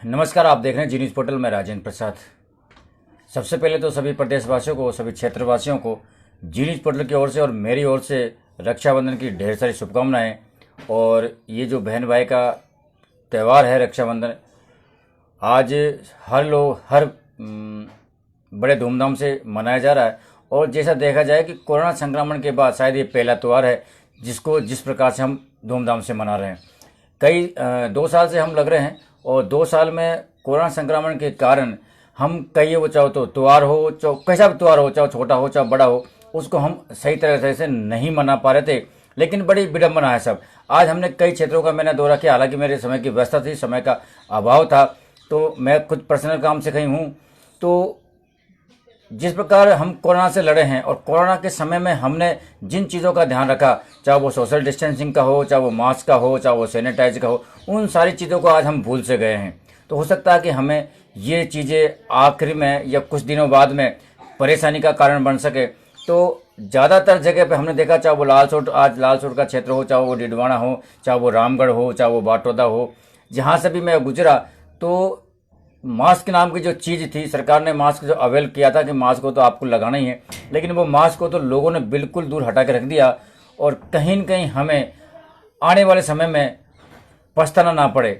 नमस्कार, आप देख रहे हैं जी न्यूज़ पोर्टल में राजेंद्र प्रसाद। सबसे पहले तो सभी प्रदेशवासियों को, सभी क्षेत्रवासियों को जी न्यूज़ पोर्टल की ओर से और मेरी ओर से रक्षाबंधन की ढेर सारी शुभकामनाएं। और ये जो बहन भाई का त्यौहार है रक्षाबंधन, आज हर बड़े धूमधाम से मनाया जा रहा है। और जैसा देखा जाए कि कोरोना संक्रमण के बाद शायद ये पहला त्यौहार है जिस प्रकार से हम धूमधाम से मना रहे हैं। 2 साल से हम लग रहे हैं और 2 साल में कोरोना संक्रमण के कारण हम कहिए वो चाहो तो त्यौहार हो, चाहे कैसा भी त्यौहार हो, चाहे छोटा हो चाहे बड़ा हो, उसको हम सही तरह से नहीं मना पा रहे थे। लेकिन बड़ी विडम्बना है सब। आज हमने कई क्षेत्रों का मैंने दौरा किया, हालांकि मेरे समय की व्यवस्था थी, समय का अभाव था, तो मैं खुद पर्सनल काम से कहीं हूँ। तो जिस प्रकार हम कोरोना से लड़े हैं और कोरोना के समय में हमने जिन चीज़ों का ध्यान रखा, चाहे वो सोशल डिस्टेंसिंग का हो, चाहे वो मास्क का हो, चाहे वो सैनिटाइज का हो, उन सारी चीज़ों को आज हम भूल से गए हैं। तो हो सकता है कि हमें ये चीज़ें आखिर में या कुछ दिनों बाद में परेशानी का कारण बन सके। तो ज़्यादातर जगह पे हमने देखा, चाहे वो लालसोट का क्षेत्र हो, चाहे वो डिडवाना हो, चाहे वो रामगढ़ हो, चाहे वो बाटोदा हो, जहाँ से भी मैं गुजरा, तो मास्क नाम की जो चीज़ थी, सरकार ने मास्क जो अवेल किया था कि मास्क को तो आपको लगाना ही है, लेकिन वो मास्क को तो लोगों ने बिल्कुल दूर हटा के रख दिया। और कहीं न कहीं हमें आने वाले समय में पछताना ना पड़े।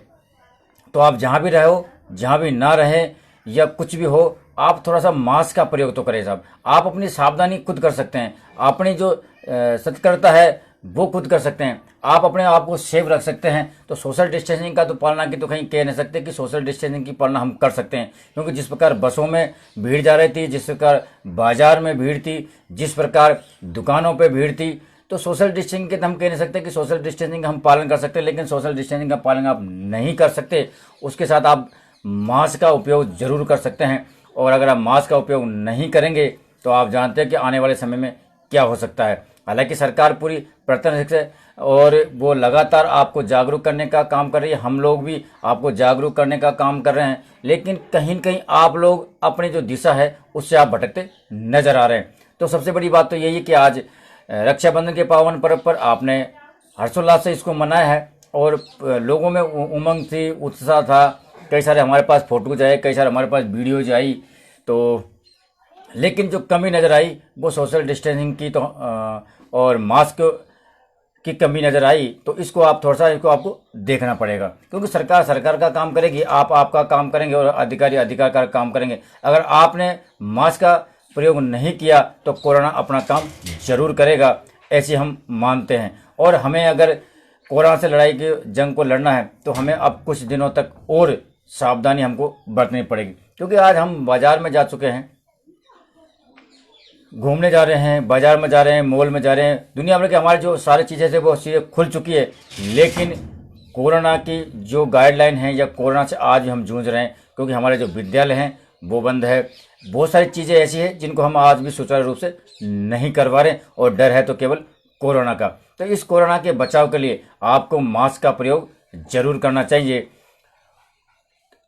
तो आप जहाँ भी रहो, जहाँ भी ना रहे या कुछ भी हो, आप थोड़ा सा मास्क का प्रयोग तो करें साहब। आप अपनी सावधानी खुद कर सकते हैं, अपनी जो सतर्कता है वो खुद कर सकते हैं, आप अपने आप को सेफ रख सकते हैं। तो सोशल डिस्टेंसिंग का तो पालना की तो कहीं कह नहीं सकते कि सोशल डिस्टेंसिंग की पालना हम कर सकते हैं, क्योंकि जिस प्रकार बसों में भीड़ जा रही थी, जिस प्रकार बाजार में भीड़ थी, जिस प्रकार दुकानों पर भीड़ थी, तो सोशल डिस्टेंसिंग के तो हम कह नहीं सकते कि सोशल डिस्टेंसिंग का हम पालन कर सकते हैं। लेकिन सोशल डिस्टेंसिंग का पालन आप नहीं कर सकते, उसके साथ आप मास्क का उपयोग जरूर कर सकते हैं। और अगर आप मास्क का उपयोग नहीं करेंगे तो आप जानते हैं कि आने वाले समय में क्या हो सकता है। हालांकि सरकार पूरी प्रयत्न से और वो लगातार आपको जागरूक करने का काम कर रही है, हम लोग भी आपको जागरूक करने का काम कर रहे हैं, लेकिन कहीं न कहीं आप लोग अपनी जो दिशा है उससे आप भटकते नजर आ रहे हैं। तो सबसे बड़ी बात तो यही है कि आज रक्षाबंधन के पावन पर्व पर आपने हर्षोल्लास से इसको मनाया है और लोगों में उमंग थी, उत्साह था। कई सारे हमारे पास फोटोज आए, कई सारे हमारे पास वीडियोज आई, तो लेकिन जो कमी नज़र आई वो सोशल डिस्टेंसिंग की तो और मास्क की कमी नज़र आई। तो इसको आप थोड़ा सा आपको देखना पड़ेगा, क्योंकि सरकार का काम करेगी, आप आपका काम करेंगे और अधिकार का काम करेंगे। अगर आपने मास्क का प्रयोग नहीं किया तो कोरोना अपना काम जरूर करेगा, ऐसे हम मानते हैं। और हमें अगर कोरोना से लड़ाई की जंग को लड़ना है तो हमें अब कुछ दिनों तक और सावधानी हमको बरतनी पड़ेगी, क्योंकि आज हम बाजार में जा चुके हैं, घूमने जा रहे हैं, बाजार में जा रहे हैं, मॉल में जा रहे हैं, दुनिया भर के हमारी जो सारी चीज़ें थे वो चीज़ें खुल चुकी है। लेकिन कोरोना की जो गाइडलाइन है या कोरोना से आज भी हम जूझ रहे हैं, क्योंकि हमारे जो विद्यालय हैं वो बंद है। बहुत सारी चीज़ें ऐसी हैं जिनको हम आज भी सुचारू रूप से नहीं करवा रहे, और डर है तो केवल कोरोना का। तो इस कोरोना के बचाव के लिए आपको मास्क का प्रयोग जरूर करना चाहिए।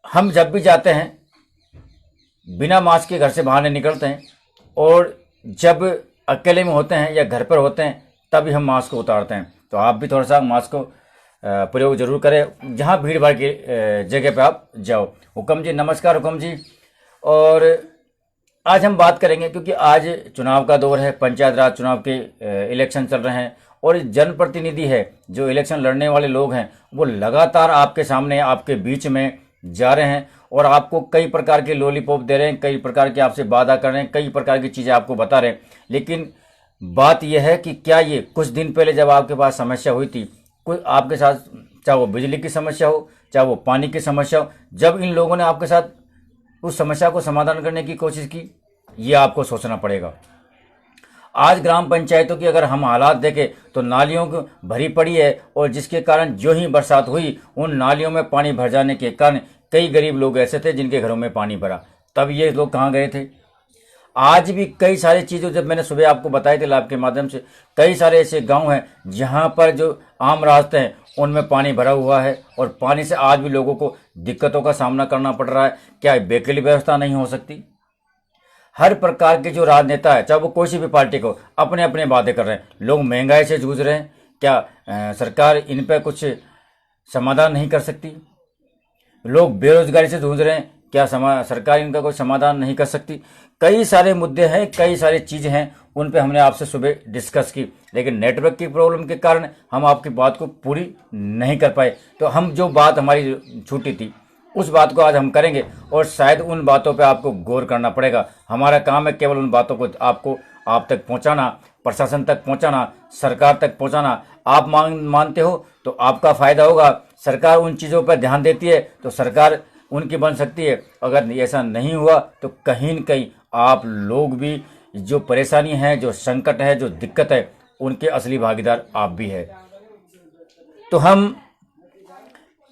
हम जब भी जाते हैं बिना मास्क के घर से बाहर नहीं निकलते हैं, और जब अकेले में होते हैं या घर पर होते हैं तभी हम मास्क को उतारते हैं। तो आप भी थोड़ा सा मास्क को प्रयोग जरूर करें जहां भीड़ भाड़ की जगह पे आप जाओ। हुक्म जी, नमस्कार हुक्म जी। और आज हम बात करेंगे, क्योंकि आज चुनाव का दौर है, पंचायत राज चुनाव के इलेक्शन चल रहे हैं, और जनप्रतिनिधि है, जो इलेक्शन लड़ने वाले लोग हैं, वो लगातार आपके सामने आपके बीच में जा रहे हैं और आपको कई प्रकार के लॉलीपॉप दे रहे हैं, कई प्रकार के आपसे वादा कर रहे हैं, कई प्रकार की चीज़ें आपको बता रहे हैं। लेकिन बात यह है कि क्या ये कुछ दिन पहले जब आपके पास समस्या हुई थी, कोई आपके साथ, चाहे वो बिजली की समस्या हो, चाहे वो पानी की समस्या हो, जब इन लोगों ने आपके साथ उस समस्या को समाधान करने की कोशिश की, ये आपको सोचना पड़ेगा। आज ग्राम पंचायतों की अगर हम हालात देखें तो नालियों की भरी पड़ी है, और जिसके कारण जो ही बरसात हुई उन नालियों में पानी भर जाने के कारण कई गरीब लोग ऐसे थे जिनके घरों में पानी भरा। तब ये लोग कहाँ गए थे? आज भी कई सारी चीज़ें, जब मैंने सुबह आपको बताई थी लाइव के माध्यम से, कई सारे ऐसे गांव हैं जहां पर जो आम रास्ते हैं उनमें पानी भरा हुआ है, और पानी से आज भी लोगों को दिक्कतों का सामना करना पड़ रहा है। क्या वैकल्पिक व्यवस्था नहीं हो सकती? हर प्रकार के जो राजनेता है, चाहे वो कोई सी भी पार्टी को, अपने अपने बातें कर रहे हैं। लोग महंगाई से जूझ रहे हैं, क्या सरकार इन पर कुछ समाधान नहीं कर सकती? लोग बेरोजगारी से जूझ रहे हैं, क्या सरकार इनका कोई समाधान नहीं कर सकती? कई सारे मुद्दे हैं, कई सारी चीजें हैं, उन पे हमने आपसे सुबह डिस्कस की, लेकिन नेटवर्क की प्रॉब्लम के कारण हम आपकी बात को पूरी नहीं कर पाए। तो हम जो बात हमारी छूटी थी उस बात को आज हम करेंगे, और शायद उन बातों पे आपको गौर करना पड़ेगा। हमारा काम है केवल उन बातों को आपको आप तक पहुंचाना, प्रशासन तक पहुंचाना, सरकार तक पहुंचाना। आप मानते हो तो आपका फायदा होगा, सरकार उन चीज़ों पर ध्यान देती है तो सरकार उनकी बन सकती है। अगर ऐसा नहीं हुआ तो कहीं न कहीं आप लोग भी जो परेशानी है, जो संकट है, जो दिक्कत है, उनके असली भागीदार आप भी है। तो हम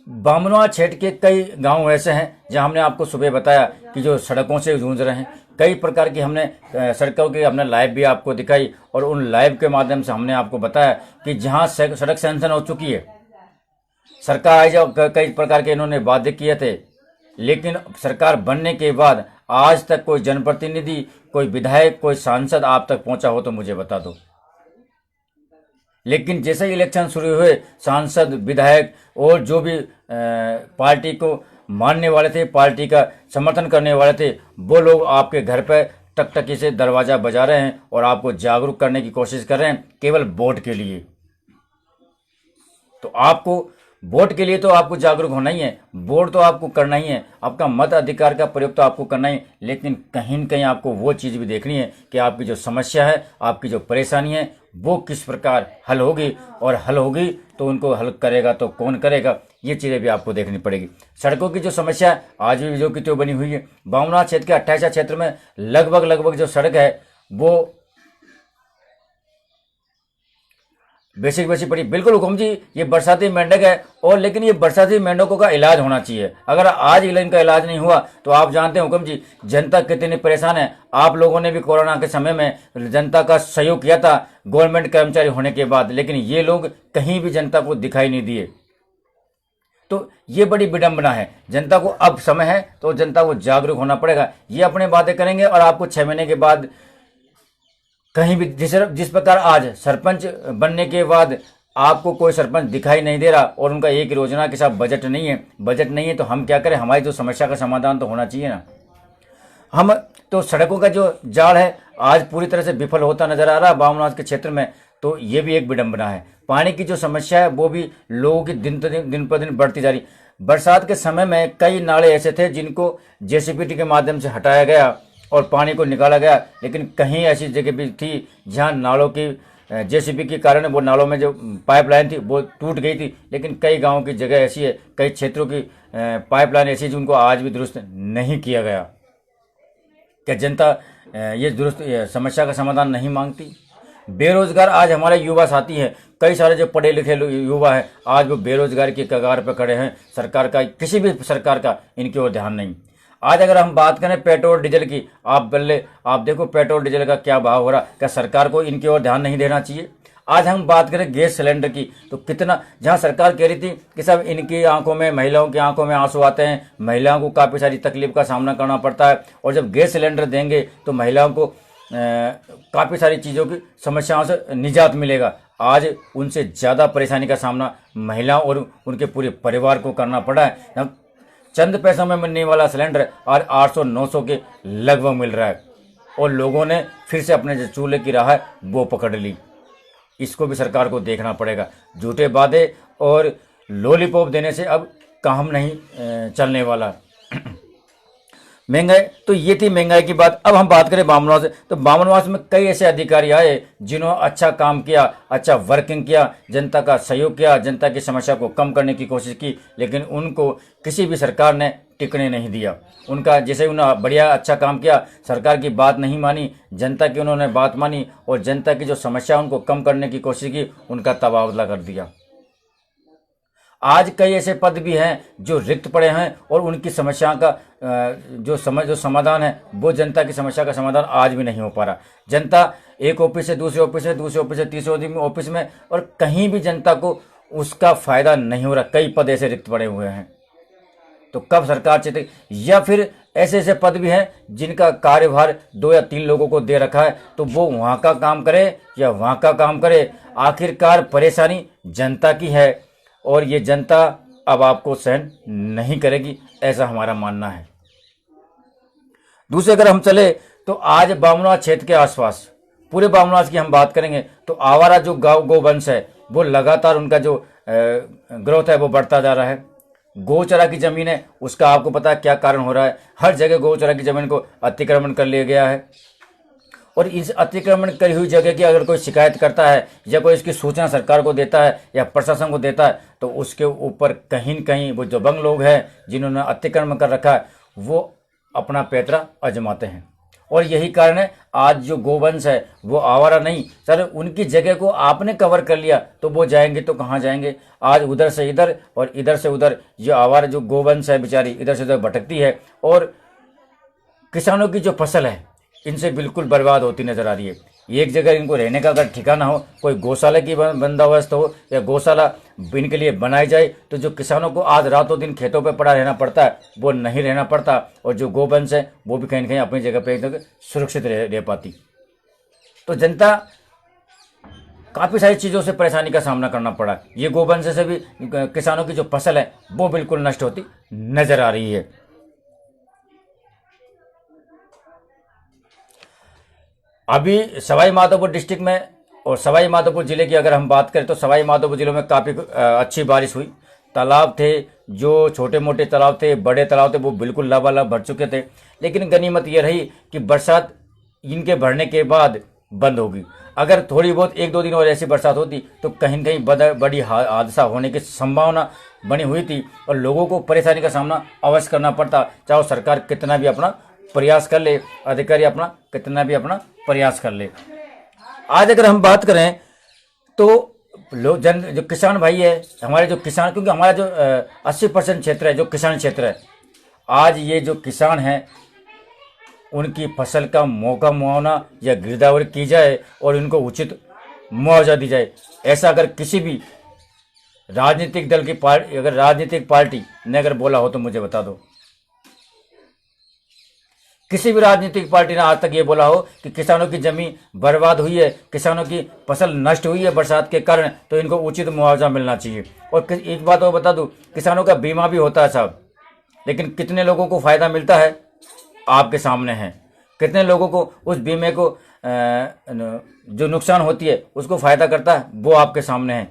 बामनवा क्षेत्र के कई गांव ऐसे हैं जहां हमने आपको सुबह बताया कि जो सड़कों से जूझ रहे हैं, कई प्रकार की हमने सड़कों की हमने लाइव भी आपको दिखाई, और उन लाइव के माध्यम से हमने आपको बताया कि जहां सड़क सैंक्शन हो चुकी है, सरकार आई जब कई प्रकार के इन्होंने वादे किए थे, लेकिन सरकार बनने के बाद आज तक कोई जनप्रतिनिधि, कोई विधायक, कोई सांसद आप तक पहुंचा हो तो मुझे बता दो। लेकिन जैसे ही इलेक्शन शुरू हुए, सांसद, विधायक और जो भी पार्टी को मानने वाले थे, पार्टी का समर्थन करने वाले थे, वो लोग आपके घर पर टकटकी से दरवाजा बजा रहे हैं और आपको जागरूक करने की कोशिश कर रहे हैं केवल वोट के लिए। तो आपको वोट के लिए तो आपको जागरूक होना ही है, वोट तो आपको करना ही है, आपका मत अधिकार का प्रयोग तो आपको करना ही है, लेकिन कहीं न कहीं आपको वो चीज़ भी देखनी है कि आपकी जो समस्या है, आपकी जो परेशानी है, वो किस प्रकार हल होगी, और हल होगी तो उनको हल करेगा तो कौन करेगा, ये चीज़ें भी आपको देखनी पड़ेगी। सड़कों की जो समस्या है आज भी जो की त्यों बनी हुई है। बामनवा क्षेत्र के 28 क्षेत्र में लगभग जो सड़क है वो बेसिक पड़ी। बिल्कुल हुकुम जी, ये बरसाती मेंढक है, और लेकिन ये बरसाती मेंढकों का इलाज होना चाहिए। अगर आज इनका इलाज नहीं हुआ तो आप जानते हैं हुकुम जी, जनता कितनी परेशान है। आप लोगों ने भी कोरोना के समय में जनता का सहयोग किया था गवर्नमेंट कर्मचारी होने के बाद, लेकिन ये लोग कहीं भी जनता को दिखाई नहीं दिए। तो ये बड़ी विडंबना है। जनता को अब समय है तो जनता को जागरूक होना पड़ेगा। ये अपने बातें करेंगे और आपको 6 महीने के बाद कहीं भी जिस प्रकार आज सरपंच बनने के बाद आपको कोई सरपंच दिखाई नहीं दे रहा, और उनका एक योजना के साथ बजट नहीं है तो हम क्या करें? हमारी जो समस्या का समाधान तो होना चाहिए ना। हम तो सड़कों का जो जाल है आज पूरी तरह से विफल होता नजर आ रहा है बामनवा के क्षेत्र में, तो ये भी एक विडंबना है। पानी की जो समस्या है वो भी लोगों की दिन पर दिन बढ़ती जा रही। बरसात के समय में कई नाले ऐसे थे जिनको जेसीबी के माध्यम से हटाया गया और पानी को निकाला गया, लेकिन कहीं ऐसी जगह भी थी जहां नालों की जेसीबी के कारण वो नालों में जो पाइपलाइन थी वो टूट गई थी। लेकिन कई गांवों की जगह ऐसी है, कई क्षेत्रों की पाइपलाइन ऐसी जिनको आज भी दुरुस्त नहीं किया गया। क्या जनता ये दुरुस्त समस्या का समाधान नहीं मांगती? बेरोजगार आज हमारे युवा साथी हैं, कई सारे जो पढ़े लिखे युवा हैं आज वो बेरोजगारी की कगार पर खड़े हैं। सरकार का, किसी भी सरकार का इनकी ओर ध्यान नहीं। आज अगर हम बात करें पेट्रोल डीजल की, आप देखो पेट्रोल डीजल का क्या भाव हो रहा। क्या सरकार को इनकी ओर ध्यान नहीं देना चाहिए? आज हम बात करें गैस सिलेंडर की, तो कितना, जहां सरकार कह रही थी कि सब इनकी आंखों में, महिलाओं की आंखों में आंसू आते हैं, महिलाओं को काफ़ी सारी तकलीफ का सामना करना पड़ता है, और जब गैस सिलेंडर देंगे तो महिलाओं को काफ़ी सारी चीज़ों की समस्याओं से निजात मिलेगा। आज उनसे ज़्यादा परेशानी का सामना महिलाओं और उनके पूरे परिवार को करना पड़ा है। चंद पैसों में मिलने वाला सिलेंडर आज 800-900 के लगभग मिल रहा है, और लोगों ने फिर से अपने जो चूल्हे की राह है वो पकड़ ली। इसको भी सरकार को देखना पड़ेगा। झूठे वादे और लॉलीपॉप देने से अब काम नहीं चलने वाला। महंगाई, तो ये थी महंगाई की बात। अब हम बात करें बामनवा से, तो बामनवा में कई ऐसे अधिकारी आए जिन्होंने अच्छा काम किया, अच्छा वर्किंग किया, जनता का सहयोग किया, जनता की समस्या को कम करने की कोशिश की, लेकिन उनको किसी भी सरकार ने टिकने नहीं दिया। उनका जैसे उन्होंने बढ़िया अच्छा काम किया, सरकार की बात नहीं मानी, जनता की उन्होंने बात मानी और जनता की जो समस्या उनको कम करने की कोशिश की, उनका तबादला कर दिया। आज कई ऐसे पद भी हैं जो रिक्त पड़े हैं और उनकी समस्या का जो समाधान है वो जनता की समस्या का समाधान आज भी नहीं हो पा रहा। जनता एक ऑफिस से दूसरे ऑफिस से, दूसरे ऑफिस से तीसरे ऑफिस में, और कहीं भी जनता को उसका फायदा नहीं हो रहा। कई पद ऐसे रिक्त पड़े हुए हैं, तो कब सरकार चेते? या फिर ऐसे ऐसे पद भी हैं जिनका कार्यभार 2 या 3 लोगों को दे रखा है, तो वो वहाँ का काम करे या वहाँ का काम करे, आखिरकार परेशानी जनता की है। और ये जनता अब आपको सहन नहीं करेगी, ऐसा हमारा मानना है। दूसरे अगर हम चले तो आज बामनवास क्षेत्र के आसपास, पूरे बामनवास की हम बात करेंगे तो आवारा जो गोवंश है वो लगातार उनका जो ग्रोथ है वो बढ़ता जा रहा है। गौचरा की जमीन है, उसका आपको पता है क्या कारण हो रहा है। हर जगह गौचरा की जमीन को अतिक्रमण कर लिया गया है और इस अतिक्रमण करी हुई जगह की अगर कोई शिकायत करता है या कोई इसकी सूचना सरकार को देता है या प्रशासन को देता है तो उसके ऊपर कहीं न कहीं वो जो बंग लोग हैं जिन्होंने अतिक्रमण कर रखा है वो अपना पैतरा आजमाते हैं। और यही कारण है आज जो गोवंश है वो आवारा नहीं, सर उनकी जगह को आपने कवर कर लिया तो वो जाएंगे तो कहाँ जाएंगे। आज उधर से इधर और इधर से उधर जो आवारा जो गोवंश है बेचारी इधर से उधर भटकती है और किसानों की जो फसल है इनसे बिल्कुल बर्बाद होती नजर आ रही है। एक जगह इनको रहने का अगर ठिकाना हो, कोई गौशाला की बंदोबस्त हो या गौशाला इनके लिए बनाई जाए तो जो किसानों को आज रातों दिन खेतों पे पड़ा रहना पड़ता है वो नहीं रहना पड़ता और जो गोवंश है वो भी कहीं न कहीं अपनी जगह पे सुरक्षित रह पाती। तो जनता काफ़ी सारी चीज़ों से परेशानी का सामना करना पड़ा। ये गोवंश से भी किसानों की जो फसल है वो बिल्कुल नष्ट होती नजर आ रही है। अभी सवाई माधोपुर डिस्ट्रिक्ट में और सवाई माधोपुर ज़िले की अगर हम बात करें तो सवाई माधोपुर ज़िले में काफ़ी अच्छी बारिश हुई। तालाब थे, जो छोटे मोटे तालाब थे, बड़े तालाब थे, वो बिल्कुल लबालब भर चुके थे। लेकिन गनीमत ये रही कि बरसात इनके भरने के बाद बंद होगी। अगर थोड़ी बहुत 1-2 दिन और ऐसी बरसात होती तो कहीं न कहीं बड़ी हादसा होने की संभावना बनी हुई थी और लोगों को परेशानी का सामना अवश्य करना पड़ता, चाहे सरकार कितना भी अपना प्रयास कर ले, अधिकारी अपना कितना भी अपना प्रयास कर ले। आज अगर हम बात करें तो लोग जो किसान भाई है हमारे, जो किसान, क्योंकि हमारा जो 80% क्षेत्र है जो किसान क्षेत्र है, आज ये जो किसान हैं उनकी फसल का मौका मुआवना या गिरदावरी की जाए और उनको उचित मुआवजा दी जाए। ऐसा अगर किसी भी राजनीतिक दल की पार्टी, अगर राजनीतिक पार्टी ने अगर बोला हो तो मुझे बता दो। किसी भी राजनीतिक पार्टी ने आज तक ये बोला हो कि किसानों की जमीन बर्बाद हुई है, किसानों की फसल नष्ट हुई है बरसात के कारण, तो इनको उचित मुआवजा मिलना चाहिए। और एक बात और बता दूं, किसानों का बीमा भी होता है साहब, लेकिन कितने लोगों को फायदा मिलता है आपके सामने है। कितने लोगों को उस बीमे को जो नुकसान होती है उसको फायदा करता है वो आपके सामने है।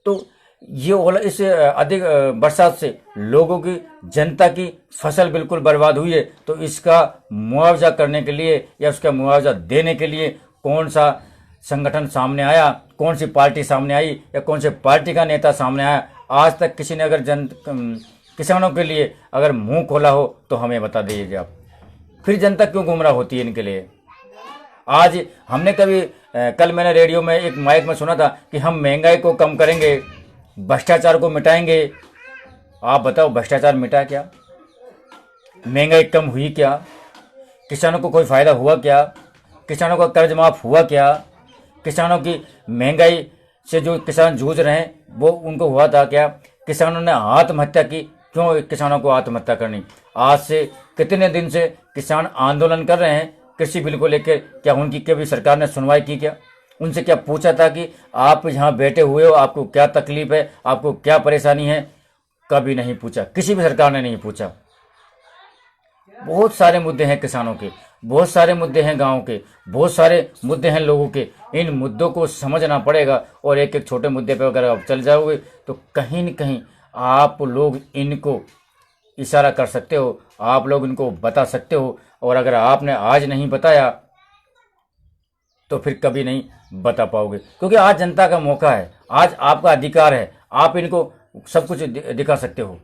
तो ये इस अधिक बरसात से लोगों की, जनता की फसल बिल्कुल बर्बाद हुई है, तो इसका मुआवजा करने के लिए या उसका मुआवजा देने के लिए कौन सा संगठन सामने आया, कौन सी पार्टी सामने आई या कौन से पार्टी का नेता सामने आया? आज तक किसी ने अगर किसानों के लिए अगर मुंह खोला हो तो हमें बता दीजिए आप। फिर जनता क्यों गुमराह होती है इनके लिए? आज हमने कभी कल मैंने रेडियो में एक माइक में सुना था कि हम महंगाई को कम करेंगे, भ्रष्टाचार को मिटाएंगे। आप बताओ भ्रष्टाचार मिटा क्या? महंगाई कम हुई क्या? किसानों को कोई फायदा हुआ क्या? किसानों का कर्ज माफ हुआ क्या? किसानों की महंगाई से जो किसान जूझ रहे हैं वो उनको हुआ था क्या? किसानों ने आत्महत्या की, क्यों किसानों को आत्महत्या करनी? आज से कितने दिन से किसान आंदोलन कर रहे हैं कृषि बिल को लेकर। क्या उनकी कभी सरकार ने सुनवाई की क्या? उनसे क्या पूछा था कि आप यहाँ बैठे हुए हो, आपको क्या तकलीफ है, आपको क्या परेशानी है? कभी नहीं पूछा, किसी भी सरकार ने नहीं पूछा। बहुत सारे मुद्दे हैं किसानों के, बहुत सारे मुद्दे हैं गाँव के, बहुत सारे मुद्दे हैं लोगों के। इन मुद्दों को समझना पड़ेगा और एक एक छोटे मुद्दे पर अगर आप चल जाओगे तो कहीं न कहीं आप लोग इनको इशारा कर सकते हो, आप लोग इनको बता सकते हो। और अगर आपने आज नहीं बताया तो फिर कभी नहीं बता पाओगे, क्योंकि आज जनता का मौका है, आज आपका अधिकार है, आप इनको सब कुछ दिखा सकते हो।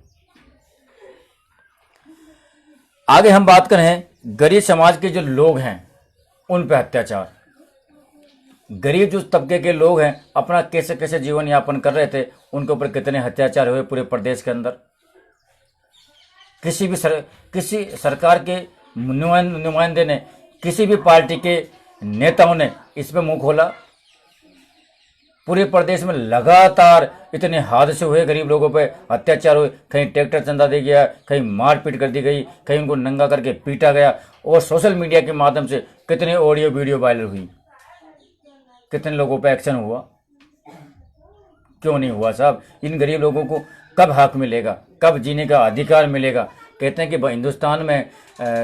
आगे हम बात करें गरीब समाज के जो लोग हैं उन पर अत्याचार। गरीब जो तबके के लोग हैं अपना कैसे कैसे जीवन यापन कर रहे थे, उनके ऊपर कितने अत्याचार हुए पूरे प्रदेश के अंदर। किसी सरकार के नुमाइंदे ने, किसी भी पार्टी के नेताओं ने इस पे मुंह खोला? पूरे प्रदेश में लगातार इतने हादसे हुए, गरीब लोगों पे अत्याचार हुए, कहीं ट्रैक्टर चंदा दे गया, कहीं मारपीट कर दी गई, कहीं उनको नंगा करके पीटा गया। और सोशल मीडिया के माध्यम से कितने ऑडियो वीडियो वायरल हुई, कितने लोगों पे एक्शन हुआ? क्यों नहीं हुआ साहब? इन गरीब लोगों को कब हक मिलेगा, कब जीने का अधिकार मिलेगा। कहते हैं कि हिंदुस्तान में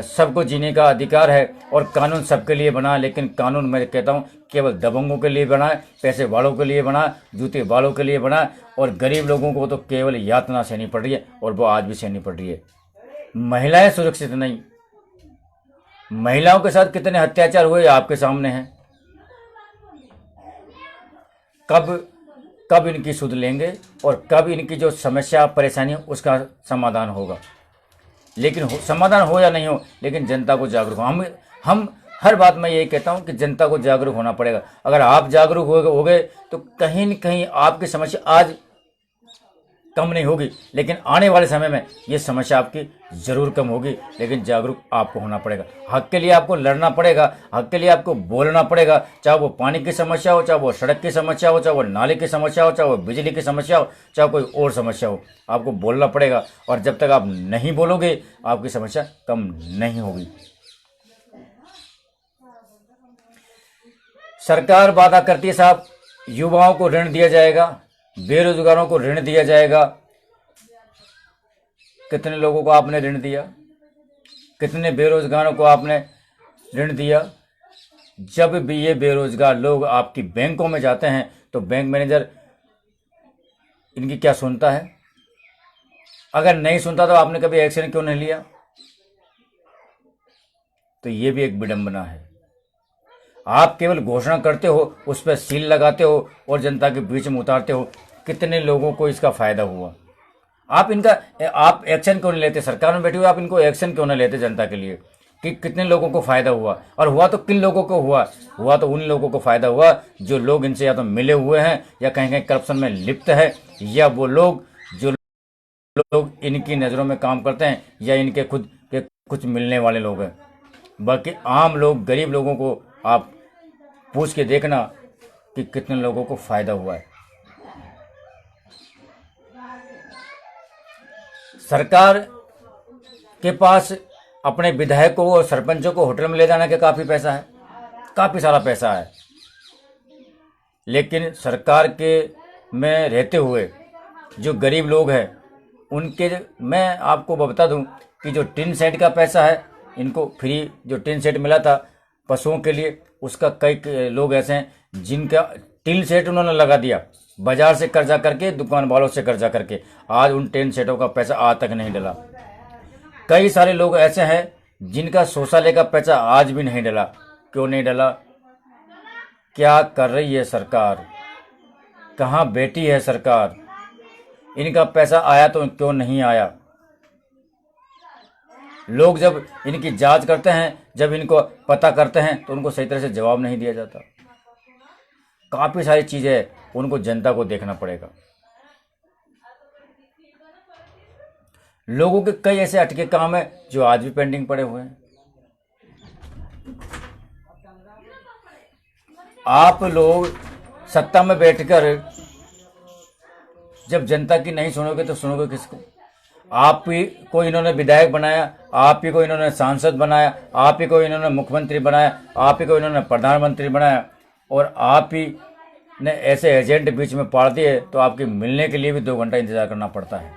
सबको जीने का अधिकार है और कानून सबके लिए बना है, लेकिन कानून मैं कहता हूँ केवल दबंगों के लिए बना है, पैसे वालों के लिए बना है, जूते वालों के लिए बना है, और गरीब लोगों को तो केवल यातना सहनी पड़ रही है, और वो आज भी सहनी पड़ रही है। महिलाएं सुरक्षित नहीं, महिलाओं के साथ कितने अत्याचार हुए आपके सामने हैं। कब इनकी सुध लेंगे और कब इनकी जो समस्या परेशानी है उसका समाधान होगा। लेकिन समाधान हो या नहीं हो, लेकिन जनता को जागरूक हम हर बात में यही कहता हूं कि जनता को जागरूक होना पड़ेगा। अगर आप जागरूक हो गए तो कहीं न कहीं आपकी समस्या आज कम नहीं होगी, लेकिन आने वाले समय में ये समस्या आपकी जरूर कम होगी। लेकिन जागरूक आपको होना पड़ेगा, हक के लिए आपको लड़ना पड़ेगा, हक के लिए आपको बोलना पड़ेगा। चाहे वो पानी की समस्या हो, चाहे वो सड़क की समस्या हो, चाहे वो नाले की समस्या हो, चाहे वो बिजली की समस्या हो, चाहे कोई और समस्या हो, आपको बोलना पड़ेगा। और जब तक आप नहीं बोलोगे आपकी समस्या कम नहीं होगी। सरकार वादा करती है साहब युवाओं को ऋण दिया जाएगा, बेरोजगारों को ऋण दिया जाएगा। कितने लोगों को आपने ऋण दिया, कितने बेरोजगारों को आपने ऋण दिया। जब भी ये बेरोजगार लोग आपकी बैंकों में जाते हैं तो बैंक मैनेजर इनकी क्या सुनता है? अगर नहीं सुनता तो आपने कभी एक्शन क्यों नहीं लिया? तो ये भी एक विडंबना है। आप केवल घोषणा करते हो, उस पर सील लगाते हो और जनता के बीच में उतारते हो। कितने लोगों को इसका फायदा हुआ? आप एक्शन क्यों नहीं लेते? सरकार में बैठे हुए आप इनको एक्शन क्यों नहीं लेते जनता के लिए कि कितने लोगों को फायदा हुआ? और हुआ तो किन लोगों को हुआ तो उन लोगों को फायदा हुआ जो लोग इनसे या तो मिले हुए हैं या कहीं कहीं करप्शन में लिप्त है, या वो लोग जो लोग इनकी नज़रों में काम करते हैं, या इनके खुद के कुछ मिलने वाले लोग हैं। बाकी आम लोग, गरीब लोगों को आप पूछ के देखना कि कितने लोगों को फायदा हुआ है। सरकार के पास अपने विधायकों और सरपंचों को होटल में ले जाने का काफ़ी पैसा है, काफ़ी सारा पैसा है। लेकिन सरकार के में रहते हुए जो गरीब लोग हैं उनके, मैं आपको बता दूं कि जो टिन सेट का पैसा है, इनको फ्री जो टिन सेट मिला था पशुओं के लिए, उसका कई लोग ऐसे हैं जिनका टिन सेट उन्होंने लगा दिया, बाजार से कर्जा करके, दुकान वालों से कर्जा करके। आज उन टिन सेटों का पैसा आज तक नहीं डला। कई सारे लोग ऐसे हैं जिनका शौचालय का पैसा आज भी नहीं डला। क्यों नहीं डला? क्या कर रही है सरकार? कहाँ बैठी है सरकार? इनका पैसा आया तो क्यों नहीं आया? लोग जब इनकी जांच करते हैं, जब इनको पता करते हैं, तो उनको सही तरह से जवाब नहीं दिया जाता। काफ़ी सारी चीज़ें उनको जनता को देखना पड़ेगा। लोगों के कई ऐसे अटके काम हैं जो आज भी पेंडिंग पड़े हुए हैं। आप लोग सत्ता में बैठकर जब जनता की नहीं सुनोगे तो सुनोगे किसको? आप ही को इन्होंने विधायक बनाया, आप ही को इन्होंने सांसद बनाया, आप ही को इन्होंने मुख्यमंत्री बनाया, आप ही को इन्होंने प्रधानमंत्री बनाया, और आप ही ने ऐसे एजेंट बीच में पाड़ दिए तो आपके मिलने के लिए भी 2 घंटा इंतजार करना पड़ता है।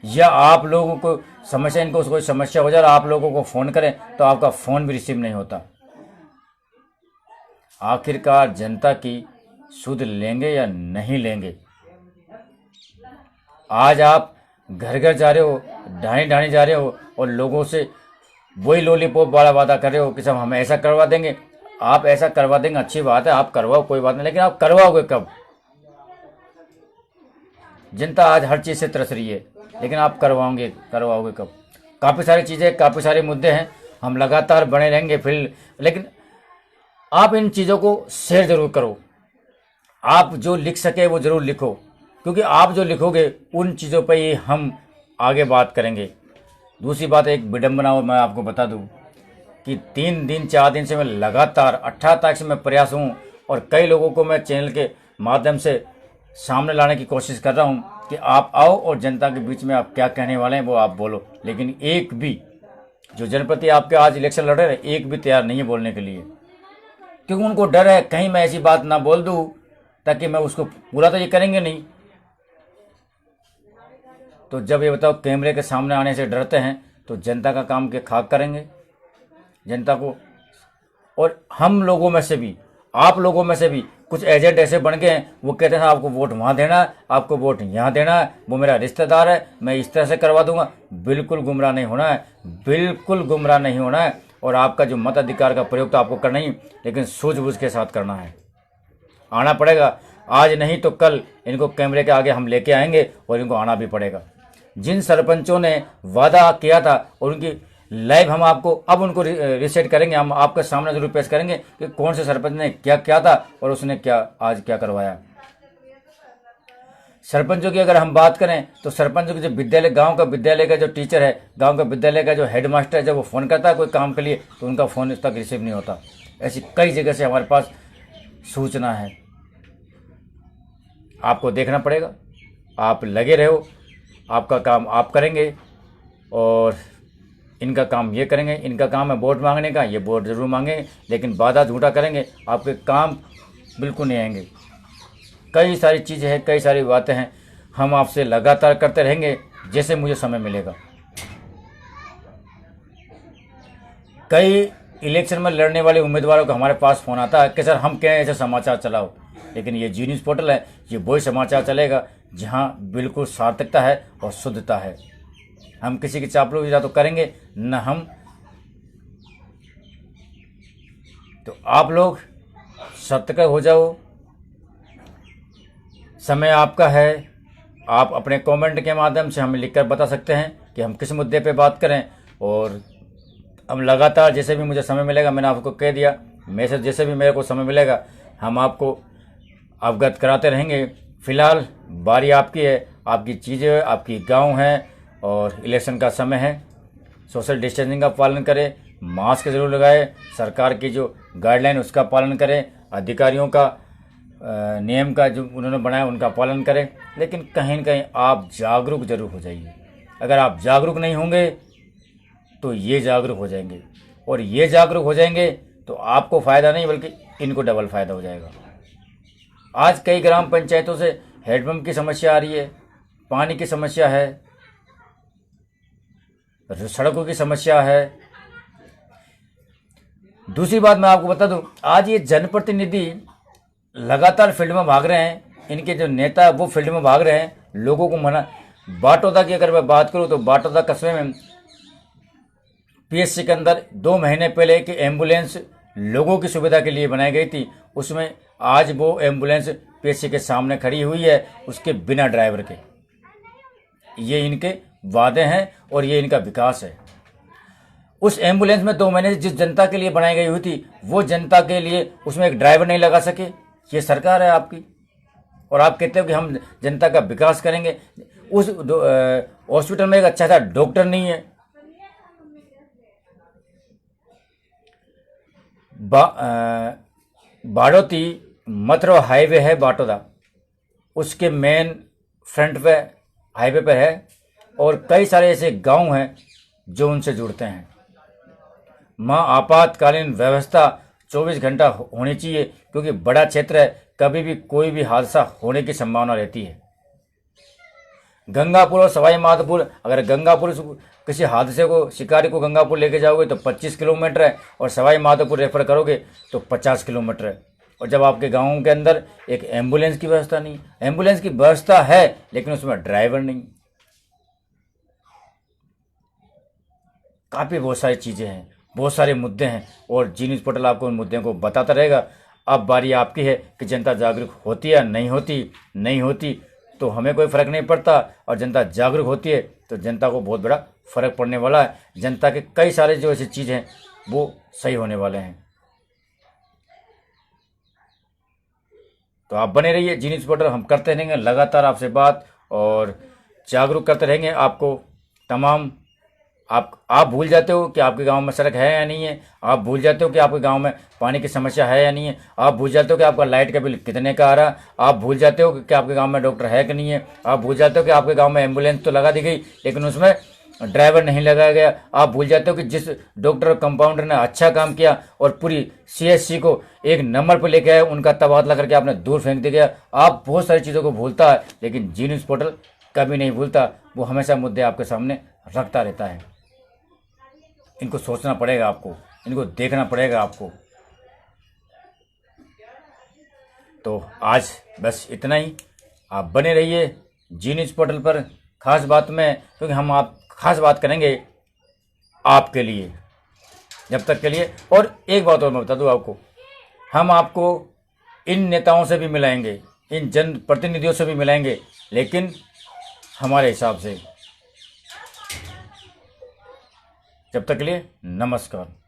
या आप लोगों को समस्या, इनको कोई समस्या हो जाए और आप लोगों को फ़ोन करें तो आपका फ़ोन भी रिसीव नहीं होता। आखिरकार जनता की सुध लेंगे या नहीं लेंगे? आज आप घर घर जा रहे हो, ढाणी ढाणी जा रहे हो और लोगों से वही लॉलीपॉप वाला वादा कर रहे हो कि सब हम ऐसा करवा देंगे। आप ऐसा करवा देंगे, अच्छी बात है, आप करवाओ, कोई बात नहीं, लेकिन आप करवाओगे कब? जनता आज हर चीज़ से तरस रही है, लेकिन आप करवाओगे कब? काफ़ी सारी चीज़ें, काफ़ी सारे मुद्दे हैं, हम लगातार बने रहेंगे फिर, लेकिन आप इन चीज़ों को शेयर जरूर करो। आप जो लिख सके वो ज़रूर लिखो, क्योंकि आप जो लिखोगे उन चीज़ों पर ही हम आगे बात करेंगे। दूसरी बात, एक विडंबना और मैं आपको बता दूं कि 3 दिन 4 दिन से मैं लगातार 18 तारीख से मैं प्रयास हूं, और कई लोगों को मैं चैनल के माध्यम से सामने लाने की कोशिश कर रहा हूं कि आप आओ और जनता के बीच में आप क्या कहने वाले हैं वो आप बोलो। लेकिन एक भी जो जनप्रति आपके आज इलेक्शन लड़ रहे हैं, एक भी तैयार नहीं है बोलने के लिए, क्योंकि उनको डर है कहीं मैं ऐसी बात ना बोल दूँ ताकि मैं उसको पूरा तो ये करेंगे नहीं, तो जब ये बताओ कैमरे के सामने आने से डरते हैं तो जनता का काम के खाक करेंगे जनता को। और हम लोगों में से भी, आप लोगों में से भी कुछ एजेंट ऐसे बन गए हैं, वो कहते हैं आपको वोट वहाँ देना है, आपको वोट यहाँ देना है, वो मेरा रिश्तेदार है, मैं इस तरह से करवा दूंगा। बिल्कुल गुमराह नहीं होना है, बिल्कुल गुमराह नहीं होना है। और आपका जो मताधिकार का प्रयोग तो आपको करना ही, लेकिन सूझबूझ के साथ करना है। आना पड़ेगा, आज नहीं तो कल इनको कैमरे के आगे हम लेके आएंगे और इनको आना भी पड़ेगा। जिन सरपंचों ने वादा किया था और उनकी लाइव हम आपको अब उनको रिसेट करेंगे, हम आपके सामने जरूर पेश करेंगे कि कौन से सरपंच ने क्या किया था और उसने क्या आज क्या करवाया। सरपंचों की अगर हम बात करें तो सरपंचों के जो विद्यालय, गांव का विद्यालय का जो टीचर है, गांव का विद्यालय का जो हेडमास्टर है, जब वो फ़ोन करता है कोई काम के लिए तो उनका फ़ोन तक रिसीव नहीं होता। ऐसी कई जगह से हमारे पास सूचना है। आपको देखना पड़ेगा, आप लगे रहो, आपका काम आप करेंगे और इनका काम ये करेंगे। इनका काम है वोट मांगने का, ये वोट जरूर मांगेंगे लेकिन वादा झूठा करेंगे, आपके काम बिल्कुल नहीं आएंगे। कई सारी चीज़ें हैं, कई सारी बातें हैं, हम आपसे लगातार करते रहेंगे जैसे मुझे समय मिलेगा। कई इलेक्शन में लड़ने वाले उम्मीदवारों को हमारे पास फ़ोन आता है कि सर हम कहें ऐसे समाचार चलाओ, लेकिन ये जी न्यूज़ पोर्टल है, ये वही समाचार चलेगा जहां बिल्कुल सार्थकता है और शुद्धता है। हम किसी की चापलूसी तो करेंगे न हम। तो आप लोग सतर्क हो जाओ, समय आपका है। आप अपने कमेंट के माध्यम से हमें लिखकर बता सकते हैं कि हम किस मुद्दे पे बात करें, और हम लगातार जैसे भी मुझे समय मिलेगा, मैंने आपको कह दिया, मैं से जैसे भी मेरे को समय मिलेगा हम आपको अवगत कराते रहेंगे। फिलहाल बारी आपकी है, आपकी चीज़ें, आपकी गांव है और इलेक्शन का समय है। सोशल डिस्टेंसिंग का पालन करें, मास्क जरूर लगाएं, सरकार की जो गाइडलाइन उसका पालन करें, अधिकारियों का नियम का जो उन्होंने बनाया उनका पालन करें, लेकिन कहीं न कहीं आप जागरूक जरूर हो जाइए। अगर आप जागरूक नहीं होंगे तो ये जागरूक हो जाएंगे, और ये जागरूक हो जाएंगे तो आपको फ़ायदा नहीं बल्कि इनको डबल फ़ायदा हो जाएगा। आज कई ग्राम पंचायतों से हैंडपंप की समस्या आ रही है, पानी की समस्या है, सड़कों की समस्या है। दूसरी बात मैं आपको बता दूं, आज ये जनप्रतिनिधि लगातार फील्ड में भाग रहे हैं, इनके जो नेता है वो फील्ड में भाग रहे हैं, लोगों को मना। बाटोदा की अगर मैं बात करूं तो बाटोदा कस्बे में पीएचसी के अंदर 2 महीने पहले एक एम्बुलेंस लोगों की सुविधा के लिए बनाई गई थी, उसमें आज वो एम्बुलेंस पीएचसी के सामने खड़ी हुई है उसके बिना ड्राइवर के। ये इनके वादे हैं और ये इनका विकास है। उस एम्बुलेंस में 2 महीने से जिस जनता के लिए बनाई गई हुई थी वो जनता के लिए उसमें एक ड्राइवर नहीं लगा सके। ये सरकार है आपकी, और आप कहते हो कि हम जनता का विकास करेंगे। उस हॉस्पिटल में एक अच्छा सा डॉक्टर नहीं है। बाड़ोती मथुरा हाईवे है बाटोदा, उसके मेन फ्रंट पे हाईवे पे है, और कई सारे ऐसे गांव हैं जो उनसे जुड़ते हैं। माँ आपातकालीन व्यवस्था 24 घंटा होनी चाहिए, क्योंकि बड़ा क्षेत्र है, कभी भी कोई भी हादसा होने की संभावना रहती है। गंगापुर और सवाई माधोपुर, अगर गंगापुर किसी हादसे को, शिकारी को गंगापुर लेके जाओगे तो 25 किलोमीटर है, और सवाई माधोपुर रेफर करोगे तो 50 किलोमीटर है। और जब आपके गाँव के अंदर एक एम्बुलेंस की व्यवस्था नहीं, एम्बुलेंस की व्यवस्था है लेकिन उसमें ड्राइवर नहीं, काफ़ी बहुत सारी चीज़ें हैं, बहुत सारे मुद्दे हैं, और जी न्यूज़ पोर्टल आपको उन मुद्दों को बताता रहेगा। अब बारी आपकी है कि जनता जागरूक होती है या नहीं होती तो हमें कोई फ़र्क नहीं पड़ता, और जनता जागरूक होती है तो जनता को बहुत बड़ा फ़र्क पड़ने वाला है। जनता के कई सारे जो ऐसी चीज़ हैं वो सही होने वाले हैं। तो आप बने रहिए जी न्यूज़ पोर्टल, हम करते रहेंगे लगातार आपसे बात और जागरूक करते रहेंगे आपको। तमाम आप भूल जाते हो कि आपके गांव में सड़क है या नहीं है, आप भूल जाते हो कि आपके गांव में पानी की समस्या है या नहीं है, आप भूल जाते हो कि आपका लाइट का बिल कितने का आ रहा, आप भूल जाते हो कि आपके गांव में डॉक्टर है कि नहीं है, आप भूल जाते हो कि आपके गांव में एम्बुलेंस तो लगा दी गई लेकिन उसमें ड्राइवर नहीं लगाया गया, आप भूल जाते हो कि जिस डॉक्टर कंपाउंडर ने अच्छा काम किया और पूरी सीएचसी को एक नंबर पर लेके आए उनका तबादला करके आपने दूर फेंक दिया गया। आप बहुत सारी चीज़ों को भूलता है, लेकिन जी न्यूज़ पोर्टल कभी नहीं भूलता, वो हमेशा मुद्दे आपके सामने रखता रहता है। इनको सोचना पड़ेगा आपको, इनको देखना पड़ेगा आपको। तो आज बस इतना ही। आप बने रहिए जी न्यूज़ पोर्टल पर खास बात में, क्योंकि हम आप खास बात करेंगे आपके लिए, जब तक के लिए। और एक बात और मैं बता दूं आपको, हम आपको इन नेताओं से भी मिलाएंगे, इन जन प्रतिनिधियों से भी मिलाएंगे, लेकिन हमारे हिसाब से। जब तक के लिए नमस्कार।